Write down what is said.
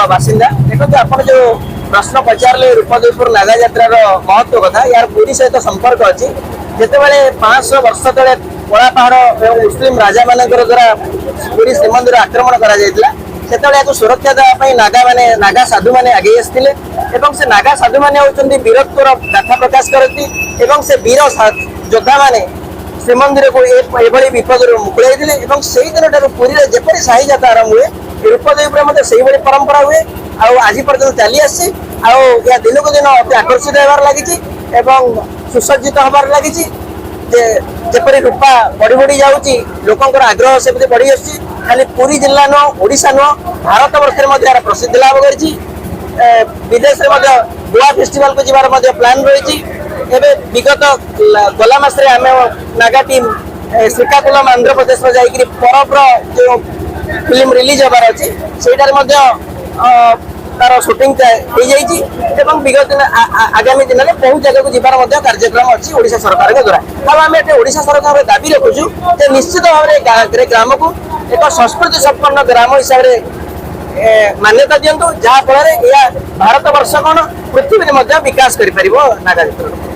बासिंदा देखो आप जो प्रश्न पचारे रूपदेवपुर नागा यात्रार महत्व कथा यार पूरी सहित संपर्क अच्छी जितेबाला 500 वर्ष तले कला पहाड़ और मुस्लिम राजा मान द्वारा पूरी श्रीमंदिर आक्रमण कर सुरक्षा देवाई नागा माने नागा साधु मैंने आगे आसते से नागा साधु मैंने होती वीरत्वर गाथा प्रकाश करती से वीर योद्धा मैंने श्रीमंदिर को ये विपद मुकुलाई से दिन पुरी में जपरी साही जाता आरंभ हुए रूपदेव से परंपरा हुए आज पर्यटन चली आसी दिन को दिन अति आकर्षित होबार लगी सुसज्जित होबार लगी जपरी रूपा बढ़ी बढ़ी जाऊँगी लोकंर आग्रह से बढ़ी आसी खाली पुरी जिला नुह ओडिशा नुह भारत वर्ष प्रसिद्धि लाभ कर विदेश गोवा फेस्टिवल को जीवार प्लान रही विगत गला मास आम नागा टीम श्रीकाकुलम आंध्र प्रदेश में जाकर परबर जो फिल्म रिलीज होबार अच्छी से तार शूटिंग हो जाए विगत दिन आगामी दिन में बहुत जगह को जीवार कार्यक्रम अच्छी ओडिशा सरकार के द्वारा आम ये ओडिशा सरकार दाबी रखुचु निश्चित भाव में ग्राम को एक संस्कृति संपन्न ग्राम हिसाब से मान्यता दिंतु जहाँफल भारत वर्ष कौन पृथ्वी में विकास कर नागा